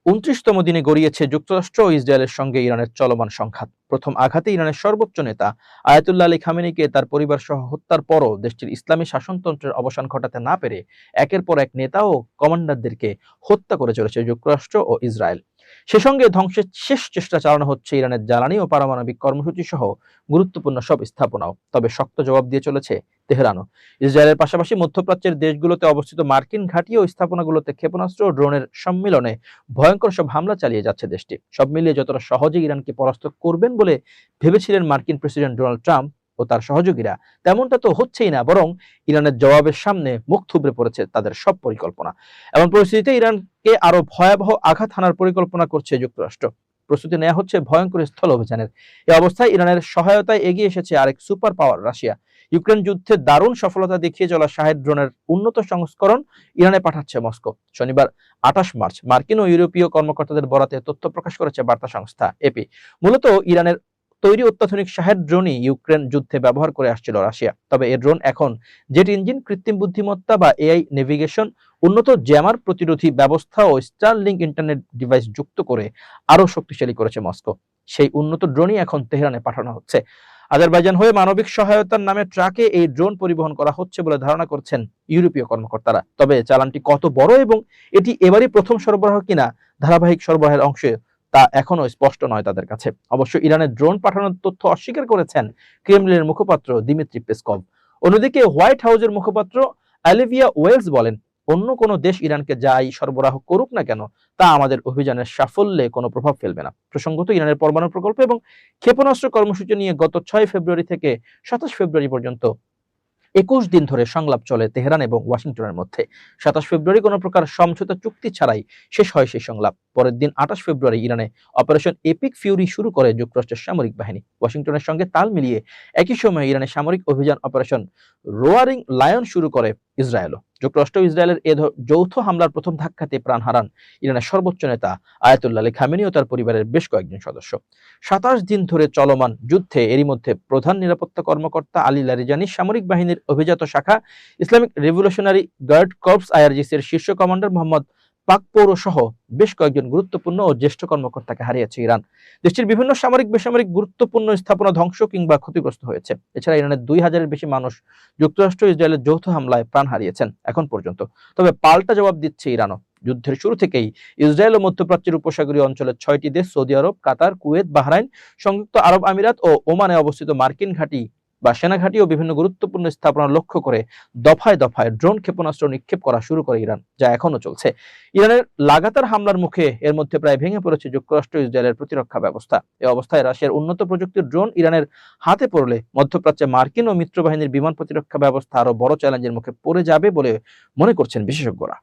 ২৯তম দিনে গড়িয়েছে যুক্তরাষ্ট্র ও ইসরায়েলের সঙ্গে ইরানের চলমান সংঘাত। প্রথম আঘাতে ইরানের সর্বোচ্চ নেতা আয়াতুল্লাহ আলী খামেনিকে তার পরিবার সহ হত্যার পরও দেশটির ইসলামী শাসনতন্ত্রের অবসান ঘটাতে না পেরে একের পর এক নেতা ও কমান্ডারদেরকে হত্যা করে চলেছে যুক্তরাষ্ট্র ও ইসরায়েল। সে সঙ্গে ধ্বংসের শেষ চেষ্টা চালানো হচ্ছে ইরানের জ্বালানি ও পারমাণবিক কর্মসূচি সহ গুরুত্বপূর্ণ সব স্থাপনাও। তবে শক্ত জবাব দিয়ে চলেছে তেহরানও। ইসরায়েলের পাশাপাশি মধ্যপ্রাচ্যের দেশগুলোতে অবস্থিত মার্কিন ঘাঁটি ও স্থাপনাগুলোতে ক্ষেপণাস্ত্র ও ড্রোনের সম্মিলনে ভয়ঙ্কর সব হামলা চালিয়ে যাচ্ছে দেশটি। সব মিলিয়ে যতটা সহজে ইরানকে পরাস্ত করবেন বলে ভেবেছিলেন মার্কিন প্রেসিডেন্ট ডোনাল্ড ট্রাম্প ও তার সহযোগীরা, তেমনটা তো হচ্ছেই না, বরং ইরানের জবাবের সামনে মুখ থুবড়ে পড়েছে তাদের সব পরিকল্পনা। এমন পরিস্থিতিতে ইরানকে আরো ভয়াবহ আঘাত হানার পরিকল্পনা করছে যুক্তরাষ্ট্র। প্রস্তুতি নেওয়া হচ্ছে ভয়ঙ্কর স্থল অভিযানের। এই অবস্থায় ইরানের সহায়তায় এগিয়ে এসেছে আরেক সুপার পাওয়ার রাশিয়া। ইউক্রেন যুদ্ধে দারুণ সফলতা দেখিয়ে চলা শাহেদ ড্রোনের উন্নত সংস্করণ ইরানে পাঠাচ্ছে মস্কো। শনিবার ২৮ মার্চ মার্কিন ও ইউরোপীয় কর্মকর্তাদের বরাতে তথ্য প্রকাশ করেছে বার্তা সংস্থা এপি। মূলত ইরানের তৈরি অত্যাধুনিক শাহেদ ড্রোনই ইউক্রেন যুদ্ধে ব্যবহার করে আসছিল রাশিয়া। তবে এই ড্রোন এখন জেট ইঞ্জিন, কৃত্রিম বুদ্ধিমত্তা বা এআই নেভিগেশন, উন্নত জ্যামার প্রতিরোধী ব্যবস্থা ও স্টারলিংক ইন্টারনেট ডিভাইস যুক্ত করে আরো শক্তিশালী করেছে মস্কো। সেই উন্নত ড্রোনই এখন তেহরানে পাঠানো হচ্ছে। আজারবাইজান হয়ে মানবিক সহায়তার নামে ট্রাকে এই ড্রোন পরিবহন করা হচ্ছে বলে ধারণা করছেন ইউরোপীয় কর্মকর্তারা। তবে চালানটি কত বড় এবং এটি এবারই প্রথম সরবরাহ কিনা ধারাবাহিক সরবরাহের অংশে তা এখনো স্পষ্ট নয় তাদের কাছে। অবশ্য ইরানের ড্রোন পাঠানোর তথ্য অস্বীকার করেছেন ক্রেমলিনের মুখপাত্র দিমিত্রি পেসকভ। অন্যদিকে হোয়াইট হাউসের মুখপাত্র অলিভিয়া ওয়েলস বলেন, অন্য কোনো দেশ ইরানকে যাই সরবরাহ করুক না কেন তা আমাদের অভিযানের সাফল্যে কোনো প্রভাব ফেলবে না। প্রসঙ্গত, ইরানের পরমাণু প্রকল্প এবং ক্ষেপণাস্ত্র কর্মসূচি নিয়ে গত ৬ ফেব্রুয়ারি থেকে ২৭ ফেব্রুয়ারি পর্যন্ত ২১ দিন ধরে সংলাপ চলে তেহরান এবং ওয়াশিংটনের মধ্যে। ২৭ ফেব্রুয়ারি কোনো প্রকার সমঝোতা চুক্তি ছাড়াই শেষ হয় সেই সংলাপ। পরের দিন ২৮ ফেব্রুয়ারি ইরানে অপারেশন এপিক ফিউরি শুরু করে যুক্তরাষ্ট্রের সামরিক বাহিনী। ওয়াশিংটনের সঙ্গে তাল মিলিয়ে একই সময়ে ইরানে সামরিক অভিযান অপারেশন রোয়ারিং লায়ন শুরু করে ইসরায়েলও। যুক্তরাষ্ট্র ও ইসরায়েলের এ যৌথ হামলার প্রথম ধাক্কাতে প্রাণ হারান ইরানের সর্বোচ্চ নেতা আয়াতুল্লাহ আলী খামেনি ও তার পরিবারের বেশ কয়েকজন সদস্য। ২৭ দিন ধরে চলমান যুদ্ধে এরই মধ্যে প্রধান নিরাপত্তা কর্মকর্তা আলী লারিজানি, সামরিক বাহিনীর অভিজাত শাখা ইসলামিক রেভলিউশনারি গার্ড কর্পস আইআরজিসির শীর্ষ কমান্ডার মোহাম্মদ পাকপৌর সহ বেশ কয়েকজন গুরুত্বপূর্ণ ও জ্যেষ্ঠ কর্মকর্তাকে হারিয়েছে ইরান। দেশটির বিভিন্ন সামরিক বেসামরিক গুরুত্বপূর্ণ স্থাপনা ধ্বংস কিংবা ক্ষতিগ্রস্ত হয়েছে। এছাড়া ইরানের ২,০০০-এর বেশি মানুষ যুক্তরাষ্ট্র ইসরায়েলের যৌথ হামলায় প্রাণ হারিয়েছেন এখন পর্যন্ত। তবে পাল্টা জবাব দিচ্ছে ইরানও। যুদ্ধের শুরু থেকেই ইসরায়েল ও মধ্যপ্রাচ্যের উপসাগরীয় অঞ্চলের ৬টি দেশ সৌদি আরব, কাতার, কুয়েত, বাহরাইন, সংযুক্ত আরব আমিরাত ও ওমানে অবস্থিত মার্কিন ঘাঁটি বা সেনাঘাঁটি ও বিভিন্ন গুরুত্বপূর্ণ স্থাপনা লক্ষ্য করে দফায় দফায় ড্রোন ক্ষেপণাস্ত্র নিক্ষেপ করা শুরু করে ইরান, যা এখনো চলছে। ইরানের লাগাতার হামলার মুখে এর মধ্যে প্রায় ভেঙে পড়েছে যুক্তরাষ্ট্র ইসরায়েলের প্রতিরক্ষা ব্যবস্থা। এই অবস্থায় রাশিয়ার উন্নত প্রযুক্তির ড্রোন ইরানের হাতে পড়লে মধ্যপ্রাচ্যে মার্কিন ও মিত্রবাহিনীর বিমান প্রতিরক্ষা ব্যবস্থা আরো বড় চ্যালেঞ্জের মুখে পড়ে যাবে বলে মনে করছেন বিশেষজ্ঞরা।